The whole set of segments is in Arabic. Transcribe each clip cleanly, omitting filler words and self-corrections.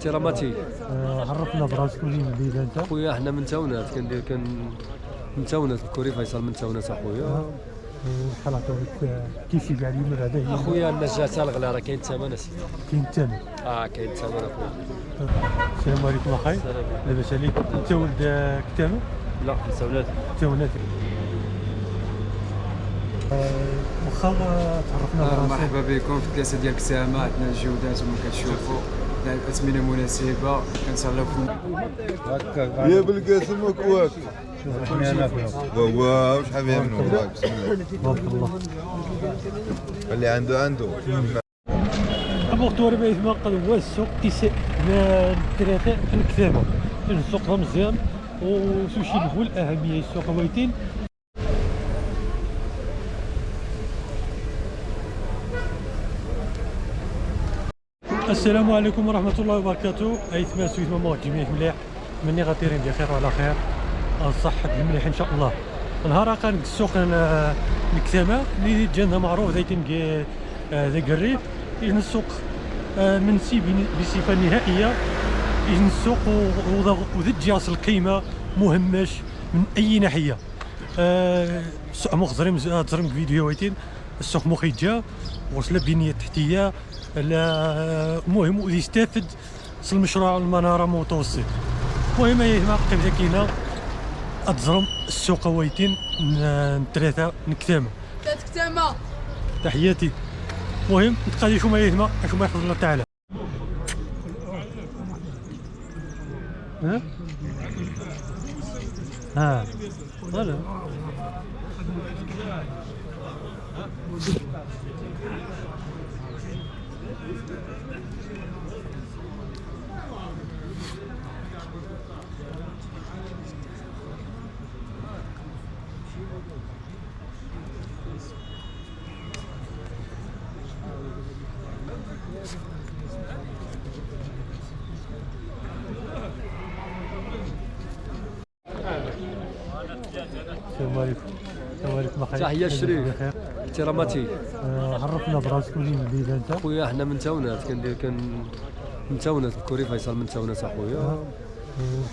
احتراماتي. عرفنا براسك منين بديت انت؟ خويا احنا من تاونات من تاونات الكوري فيصل من تاونات اخويا. شحال عطاوك كيف يبيع اليوم هذا هي؟ اخويا الناس جات الغلا راه كاين الثمن اسيدي. كاين الثمن. كاين الثمن اخويا. السلام عليكم اخاي. لاباس عليك؟ انت ولد كتامه؟ لا من تاونات. تاونات. واخا تعرفنا براسك. مرحبا بكم في الكاسه ديال كتامه. عندنا الجودات وما كتشوفوا الاثمنه مناسبه كنتهلاو في هكا يا بالقاسم وكواك واو شحال فيها منهم بسم الله بارك الله. اللي عنده ابو طور بيت ما قد هو السوق تيسع الثلاثه في الكتامه. السوق مزيان وسوشي هو الاهميه. السوق ويتين السلام عليكم ورحمة الله وبركاته. أيتما سويتما ما جميع مليح مني غاديرين بخير وعلى خير الصحة مليح إن شاء الله. نهار كان السوق الكتامة اللي جانا معروف زيتين ذاك الريف. إذن السوق من بصفة نهائية. إذن السوق وذات جاس القيمة مهمش من أي ناحية. السوق مخزرين تزرم فيديوهاتين. السوق مخيجة وصل بنية تحتية. المهم يستافد المشروع المناره متوسط. المهم ما قيمتها كاينه اتزرم السوق ويتين ثلاثه نكتامه تحياتي. المهم نتقادي شو ما يهمه شو ما يحفظ الله تعالى. فوالا السلام عليكم. السلام عليكم اخي. تحية الشريف. احتراماتي. عرفنا براسك منين بديت انت؟ خويا احنا من تاونات من تاونات الكوري فيصل من تاونات اخويا.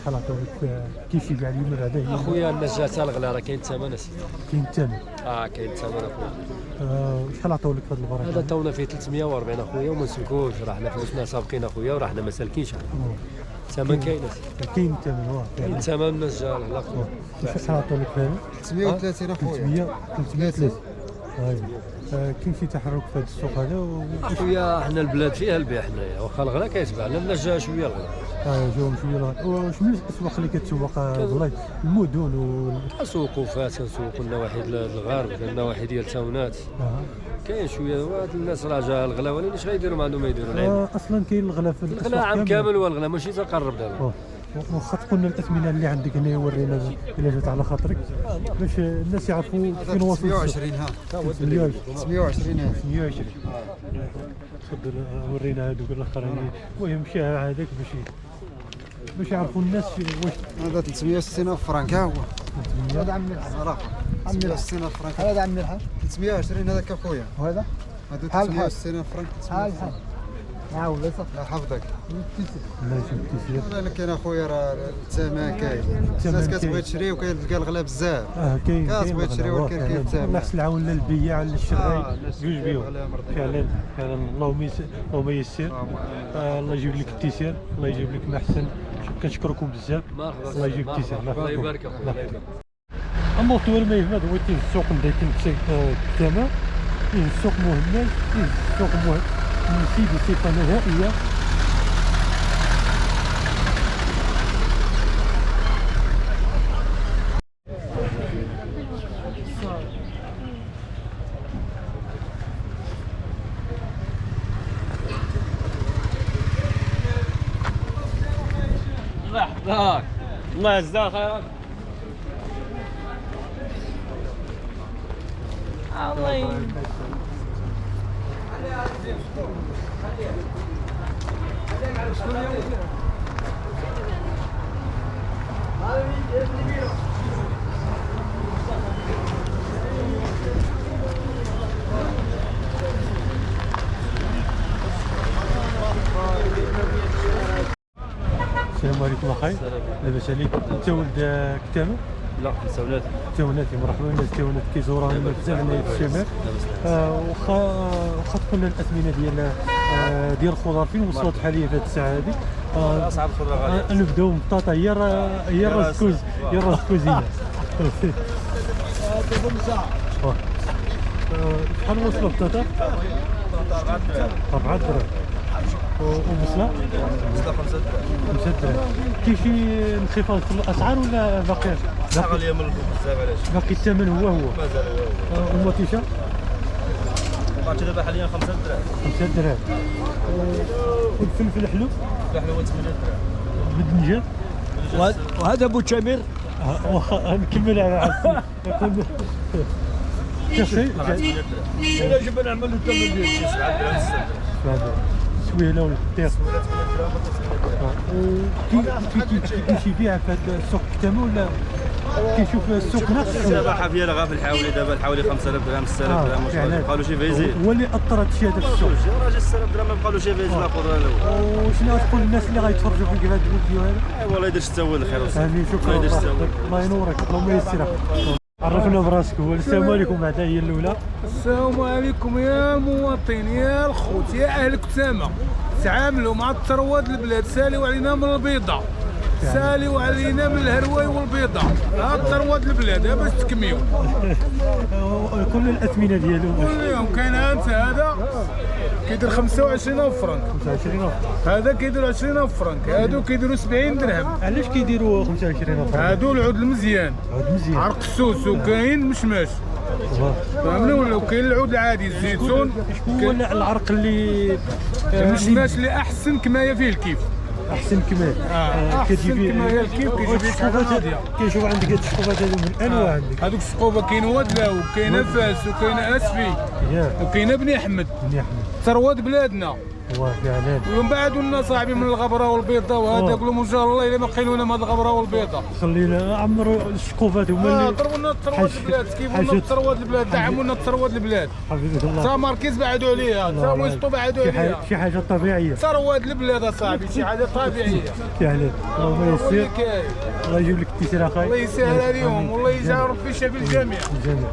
شحال عطاوك كيف يبيع اليوم هذا هي؟ اخويا الناس جات الغلا راه كاين الثمن اسيدي. كاين الثمن. كاين الثمن اخويا. شحال عطاولك في هذا البركه؟ هذا تونا فيه 340 اخويا وما نسلكوش. راه حنا فلوسنا سابقين اخويا وراه حنا ما سالكين. الثمن كاين كاين الثمن. كاين الثمن الناس جا الغلا. شحال عطاولك في هذا؟ 330 اخويا. 330. كاين شي تحرك في هذا السوق هذا اخويا حنا البلاد فيها البيع حنايا واخا الغلا كيتباع لنا الناس جا شويه الغلا. جاهم شويه الغلا. وشنو الاسواق اللي كتسوق المدن كنسوقوا فاس كنسوقوا النواحي الغرب النواحي ديال تاونات. كاين شويه وهاد الناس راه جا الغلا ولكن اش غيديروا ما عندهم ما يديروا العين. اصلا كاين الغلا في الاسواق الغلا عام كامل هو الغلا ماشي تقرب دابا. واخا تقولنا الاثمنه اللي عندك هنا ورينا الا جات على خاطرك باش الناس يعرفوا فين وصل. 120 ها 120 تفضل ورينا هذوك الاخرين. المهم شاع هذاك باش يعرفوا الناس واش هذا 360 فرانك. ها هو هذا عم الصراحه 360 فرانك. هذا عم الحاج 320 هذاك اخويا. وهذا هذا 360 فرانك. حال ولا صافي الله يحفظك. الله يجزيك والله كاين اخويا راه الثمن كاين. الناس كتبغي تشري وكيلقى الغلا بزاف. كاين كتبغي تشري ولكن كاين الثمن. الله يحسن العون للبياع للشراي جوج بيهم. فعلا اللهم يسر. الله يجيب لك التيسير. الله يجيب لك ما احسن. كنشكركم بزاف. الله يجيب التيسير. الله يبارك اخويا. اما طول ما يهمد هو السوق ندير كتامه. السوق مهم. السوق مهم نسيب بصفة نهائية. الله يحفظك. الله يجزاك خيرك. الله السلام عليكم اخاي. لاباس عليك؟ انت ولد كتامه؟ لا مساولات. تاوناتي مرحبا. الناس تاونات كيزوروها بزاف هنايا في الشمال. واخا تقول لنا الاثمنه ديال الخضار فين وصلت حاليا في هذه الساعه هذه؟ اسعار الخضره غاليه. نبداو من البطاطا هي راس كوزينه. شحال وصلوا البطاطا؟ 4 دراهم. والبصله؟ 5 دراهم. كاين شي انخفاض في الاسعار ولا باقي؟ غاليه من الفوق بزاف علاش؟ باقي الثمن هو مازال هو. والمطيشه؟ بقات دابا حاليا 5 دراهم. 5 دراهم. والفلفل الحلو؟ الفلفل هو 8 دراهم. بالدنجان؟ وهذا ابو تامر. واخا نكمل على عسل. كاسي؟ الا جبنا نعملوا الثمن ديالو 7 دراهم 6 دراهم. سويله ولا الدير؟ كاين شي بيع في هذا السوق كتامه ولا كيشوف السوق ناقص؟ دابا حافيه غا في الحاولي دابا الحوالي 5000 درهم 6000 درهم واش بقالو شي فيزي. هو اللي اثرت شي هذا في السوق. راجل 6000 درهم ما بقالو شي فيزي لا خضره لا والو. وشنو تقول للناس اللي غيتفرجوا فيك في هذا الفيديو هذا؟ والله يدير حتى هو الخير وصافي. امين شكرا. الله ينورك. اللهم يسر. عرفنا براسك. السلام عليكم. بعدا هي الاولى. السلام عليكم يا المواطنين يا الخوت يا اهل كتامه. تعاملوا مع الثروات البلاد. سالوا علينا من البيضه، سالوا علينا من الهرواي والبيضه. ها ثروات البلاد ها باش تكميو. كل الاثمنه ديالو كل يوم كاين انت هذا كيدير 25 فرنك، 25 هذا كيدير 20 فرنك، هادو كيديروا 70 درهم. علاش كيديروا 25 فرنك؟ هادو العود المزيان، عود مزيان، عرق السوس، وكاين مشماش فهمني ولا وكاين العود العادي الزيتون. شكون هو العرق اللي المشماش اللي احسن كمايه فيه الكيف. احسن كمال. احسن كمايه الكيف كيجيب لك حاجه ناضيه. كيشوف عندك هاد الشقوفات هادو من انواع عندك. هذوك الشقوفه كاين ودلاو وكاين فاس وكاين اسفي وكاين بني احمد. بني احمد ثروات بلادنا. فعلا. ومن بعد لنا صاحبي من الغبره والبيضه وهذا قولوا ان شاء الله الا ما قيلونا من هذه الغبره والبيضه. خلينا عمروا الشقوفات هما اللي ضربوا لنا ثروات البلاد. كيف لنا ثروات البلاد دعموا لنا ثروات البلاد. حفظك الله. تا ماركيز بعدوا عليها، تا ويسطو بعدوا عليها. شي حاجه طبيعيه. ثروات البلاد اصاحبي شي حاجه طبيعيه. فعلا. اللهم يسر. الله يجيب لك التيسير اخاي. الله يسهل عليهم والله يجعل ربي شافي الجميع. الجميع.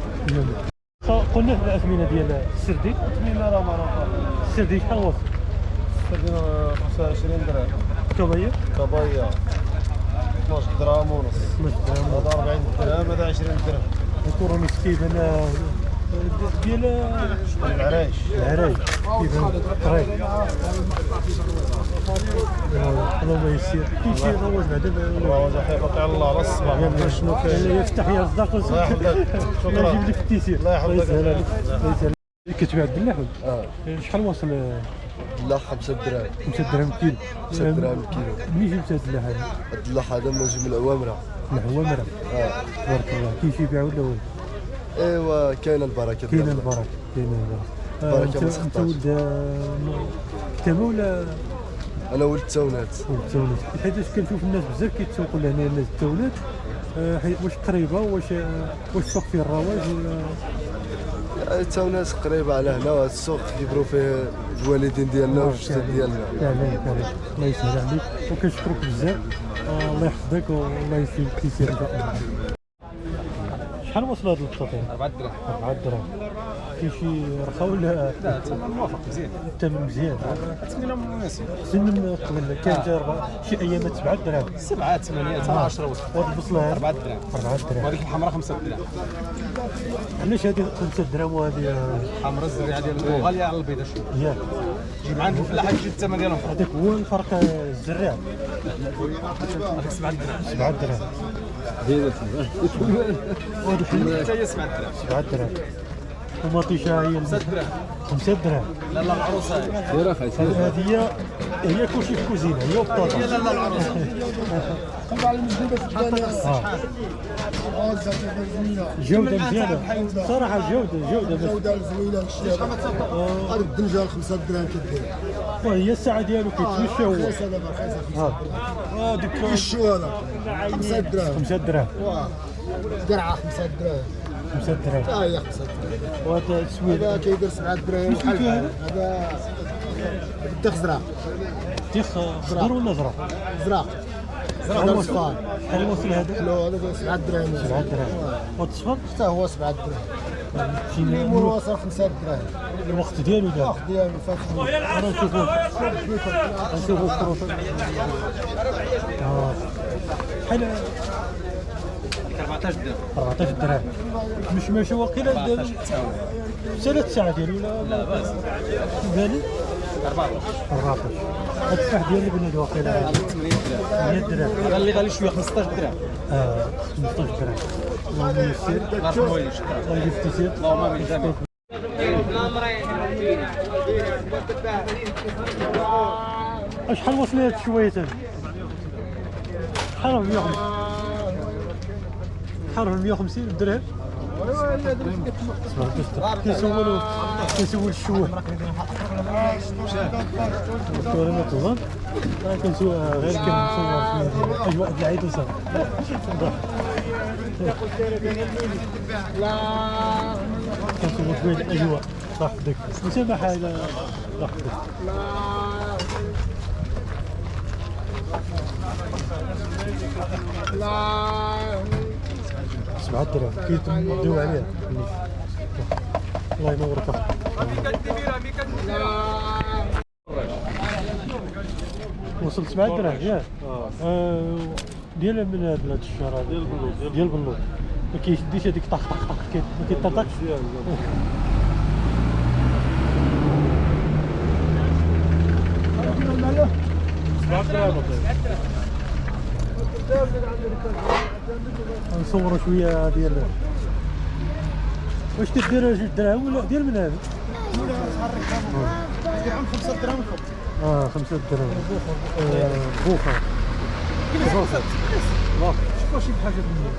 قلنا الاثمنه ديال السردي. اثمنه راه معروفه. السردي شحال وصل؟ سردي 25 درهم. كبايه؟ كبايه 12 درهم ونص. 12 درهم. هذا 40 درهم، هذا 20 درهم. الكوروني كيف انا ديال العرايش. العرايش كيف طريق. اللهم يسير. كاين شي رواج بعدا؟ رواج اخي باقي على الله على الصباح. شنو كاين؟ يفتح يا صداق. الله يحفظك. شكرا. يجيب لك التيسير. الله يحفظك. يسهل عليك. الله يسهل. كتبيع الدلاح؟ شحال واصل؟ لا 5 دراهم. 5 دراهم كيلو. 5 دراهم كيلو. منين جبت هاد الدلاح هذا؟ الدلاح هذا ماجي من العوامره. العوامره. تبارك الله. كاين شي يبيع ولا والو؟ ايوا كاينه البركه. كاينه البركه. البركه ما انت ولد كتامه ولا؟ انا ولد التاونات. ولد التاونات. حيتاش كنشوف الناس بزاف كيتسوقوا لهنا الناس التاونات. واش قريبه واش السوق فيه الرواج ولا؟ التاونات قريبه على هنا، وهذا السوق كيبروا فيه الوالدين ديالنا والجداد ديالنا. فعلا. الله يسهل عليك وكنشكرك بزاف. الله يحفظك والله يسهل التيسير ان شاء الله. شحال وصلوا هاد البطاطين؟ 4 درهم. 4 دراهم. كاين شي رخا ولا؟ لا الثمن موافق مزيان. الثمن مزيان. الثمن مناسب. من قبل كانت شي ايامات 7 دراهم. 7 8 حتى 10 وصل. وهاد البصله 4 دراهم. 4 دراهم. وهذيك الحمراء 5 دراهم. علاش هذه 5 دراهم وهذه الحمراء الزريعه ديال غاليه على البيضاء شويه. ياك جيب عند الفلاحه تجي الثمن ديالهم. هذاك هو الفرق. الزراع هذيك 7 دراهم. 7 دراهم. وهذه حتى هي 7 دراهم. 7 دراهم. ومطيشه هي 5 دراهم. 5 دراهم. لا العروسه هذه هي كلشي في الكوزينه هي وبطاطا. لا العروسه. جودة مزيانة صراحة. جودة زوينه الشيء. هذا الدنجال 5 دراهم كدير. وهي الساعة ديالو كيتمشى هو. هذيك الشو هذا 5 دراهم. 5 دراهم. درعه 5 دراهم. 5 دراهم. هي 5 دراهم. وهذا السويد هذا كيدير 7 دراهم. هذا الدخزره بطيخ خضر ولا زرق؟ زرق شحال وصل؟ شحال وصل هذا؟ لا هذا 7 دراهم 7 دراهم. والتصفر؟ حتى هو 7 دراهم. الليمون وصل 5 دراهم. الوقت ديالو دابا. الوقت ديالو فات. انا نشوفو الفروت. شحال 14 درهم. مش ماشي واقيلا 3 ساعات ديالو ولا لا باس بالي 14. هاد التفاح ديال البنات واقيلا 8 دراهم. غالي غالي شويه 15 درهم. 15 درهم. اللهم يسر. الله يفتيسير. اللهم من جميع. شحال وصل هاد الشويات هادي؟ شحال 150؟ شحال 150 درهم؟ كنسول الشواه انا طلب كنسول غير كنصور اجواء العيد وصافي كنصور شويه الاجواء صح ديك مسامحه الى صح ديك 7 دراهم كيتمديو عليها. الله ينورك. وصلت 7 دراهم ياك؟ ديال من هاد بلاد الشهر ديال البلوط ما كيشديش هذيك طق طق طق ما كيطرطقش. 7 دراهم. نصوروا شويه ديال واش تدير 2 دراهم ولا ديال من هذا؟ ديرهم 5 دراهم فوق. 5 دراهم بوخه شوف شي حاجه مني.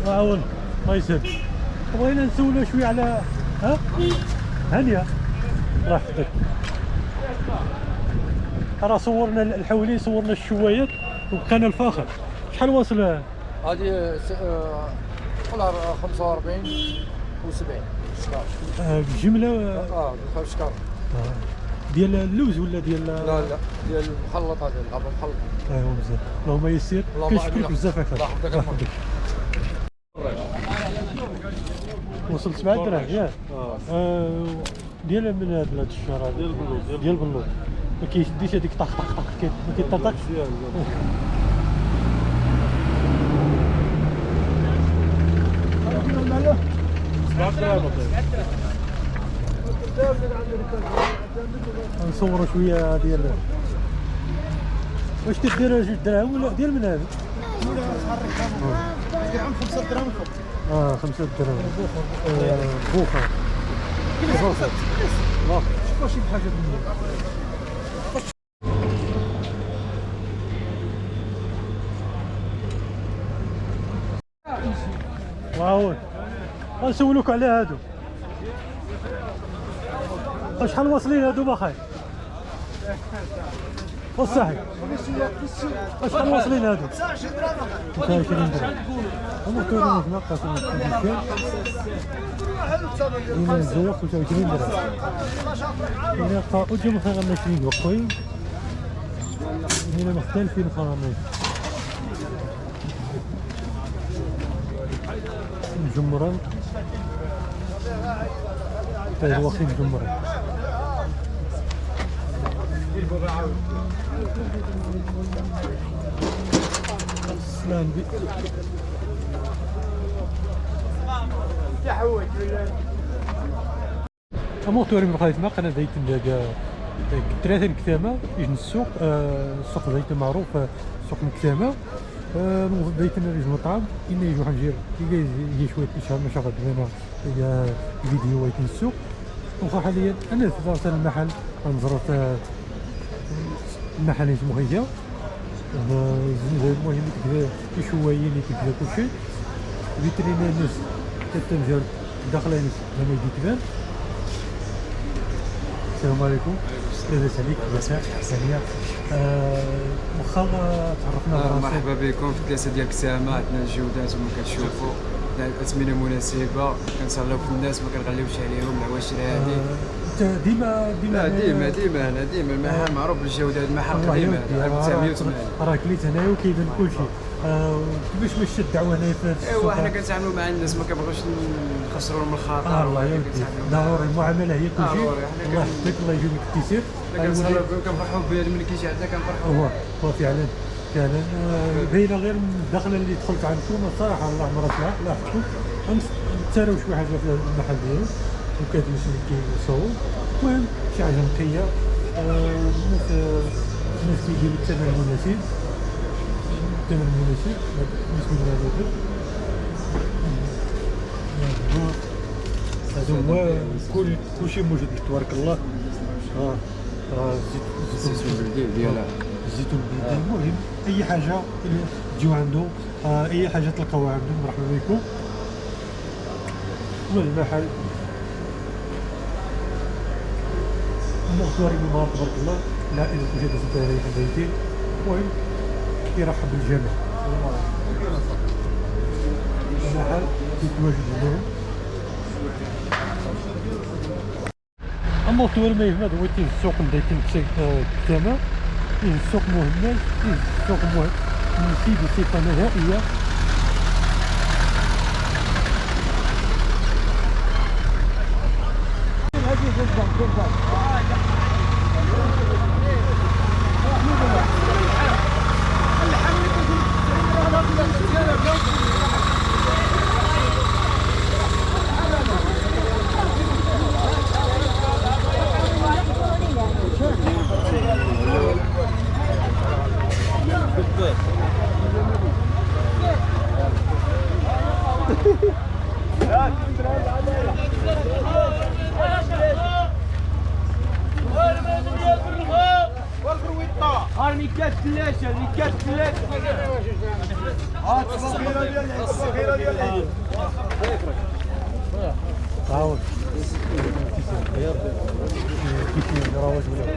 عاون الله يسهل. بغينا نسولو شويه على هانيه الله يحفظك. راه صورنا الحولين صورنا الشوايات وبقينا الفاخر. شحال واصل هذه قولها 45 و70 شكار بالجمله بخمس شكار ديال اللوز ولا ديال لا ديال المخلط هذا الغابه مخلط. ايوا مزيان اللهم يسير. كنشكرك بزاف اخي. الله يحفظك. وصلت 7 دراهم ياك؟ ديال من هاد بلاد الشهر ديال البلوط ما كيشديش هذيك طق طق طق ما كيطرطقش. 7 دراهم. نصوروا شويه ديال واش تدير 2 دراهم ولا ديال من هذا؟ ديرهم 5 دراهم فوق. 5 دراهم بوخه شوف شي حاجه مني. واو غنسولوك على هادو. شحال واصلين هادو باخاي؟ والصحي شحال واصلين هادو؟ 29 درهم. هما كانوا هنا قاسمين هنا الزواق 29 درهم. هنا قاعدين خير من 20 وقوي. هنا مختلفين خرامين. مجمران طيب واخدين مجمران. سلام بك. موتوري من خايف ما قنا زيت ثلاثة الكتامة يجن السوق. السوق زيت معروف سوق الكتامة. زيت ريج مطعم إن يجوا حنجير يجي شوية إشهار ما شغل بينا يا فيديو ويتن السوق. وخا حاليا أنا زرت المحل نزرت المحل اسمه هي المهم تكذا شويين تكذا كل شيء فيترينا الناس كتنجر داخلين زعما يجي تبان. السلام عليكم. لاباس عليك؟ مساء ثانيه. واخا تعرفنا براسك. مرحبا بكم في الكاسه ديال كسامه. عندنا الجودات وما كتشوفوا الاثمنه مناسبه، كنصليو في الناس ما كنغليوش عليهم العواشر هذه. انت ديما المحل معروف بالجوده، المحل قديم 1980. راه كليت هنايا وكيبان كلشي. كيفاش مشات الدعوه هنايا في السوق؟ ايوا حنا كنتعاملوا مع الناس، ما كنبغيوش نخسروا من الخاطر. الله يودي، ضروري المعامله هي كلشي. الله يحفظك، الله يجيب لك التيسير. كنفرحوا بها ملي كيجي عندنا كنفرحوا. هو فعلا باينه غير من الدخله اللي دخلت عندكم الصراحه. الله عمرها الله يحفظكم. نتساراو شي حاجه في المحل ديالو وكتمشي اللي كيصوب. المهم شي حاجه نقيه. الناس كيجيو بالثمن المناسب. بسم الله الرحمن الرحيم. هذا هو كلشي موجود تبارك الله. الزيتون البلدي ديالها، الزيتون البلدي. المهم اي حاجه اللي تجيو عنده، اي حاجه تلقاوها عنده مرحبا بكم. والمحل مغطوري بالمال تبارك الله. لا الا توجد زيتون حبايبي. المهم يرحب بالجميع. المحل يتواجد هنا. اما الطوال ما يهمد هو تيه السوق اللي تنكسي كتامة، تيه السوق مهمل، تيه السوق مهم نسيب بصفة نهائية.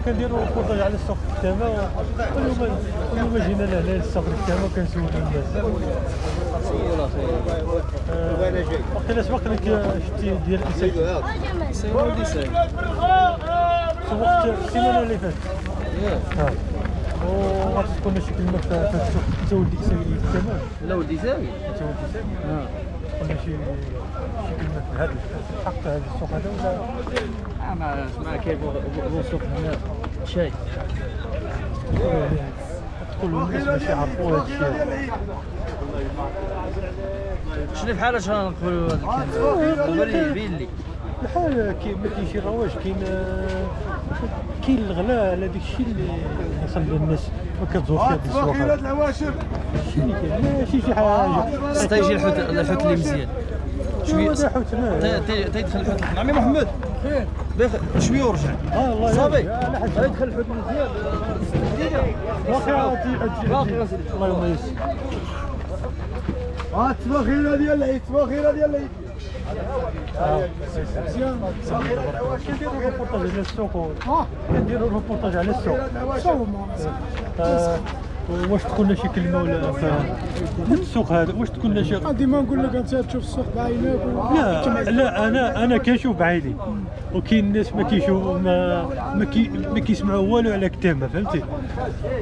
كنديروا ريبورتاج على السوق الكتامة. اليوم جينا لهنا للسوق الكتامة وكنسولوا الناس. وقيلا سبق لك شتي ديال الإنسان؟ سوقت السيمانة اللي فاتت. وغادي تكون شي كلمة في السوق. انت ولدي الكتامة؟ لا ولدي سامي. انت ولدي سامي؟ قلنا شي كلمة في هذا الحق في هذا السوق هذا ولا؟ ما اسمع كيف السوق هنا شاي. تقولوا الناس باش يعرفوا هذا الشيء. شنو بحال اش غنقولوا هذا الكلام؟ بين لي الحال ما كاينش الرواج، كاين الغلاء على داك الشيء اللي يخلي الناس ما كتزورش هذا السوق. شنو كاين؟ ماشي شي حاجه. حتى يجي الحوت اللي مزيان شويه. تيدخل الحوت. عمي محمد بخير شويه ورجع. الله صافي يدخل الحوت مزيان. باقي الله يميز. تبا خيره ديال العيد، تبا خيره ديال العيد. كنديروا ريبورتاج على السوق. كنديروا ريبورتاج على السوق. واش تكون شي كلمه ولا في السوق هذا؟ واش تكون شي؟ ديما نقول لك انت تشوف السوق بعينك. لا انا كنشوف بعيني، وكاين الناس ما كيشوفوا ما كيسمعوا والو على كتامه، فهمتي؟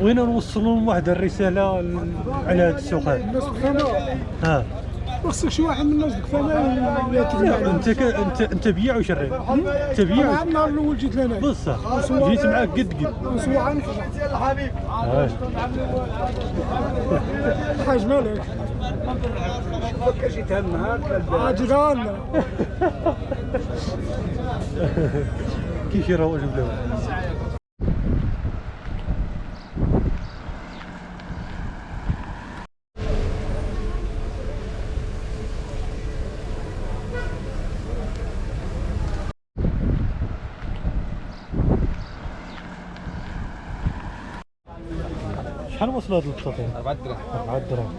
بغينا نوصلوا لهم واحد الرساله على هذا السوق هذا. الناس كفانا. خصك شي واحد من الناس كفانا انت بياع وشري. انت بياع. النهار الاول جيت لهنا بصح جيت معاك قد نسوع عنك يا الحبيب. حاج مالك فكر شي تهم هاك جيران. كيف يروج بلاو. شحال وصل هاد البطاطين؟ 4 دراهم. 4 دراهم.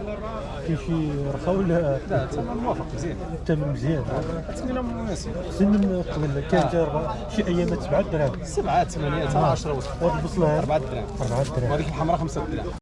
كاين شي رخا ولا؟ لا الثمن موافق مزيان. الثمن مزيان. الثمن مناسب. سن قبل كانت شي ايامات 7 دراهم. 7 8 حتى 10 وصل. وهاد البصله 4 دراهم. 4 دراهم. وهذيك الحمراء 5 دراهم.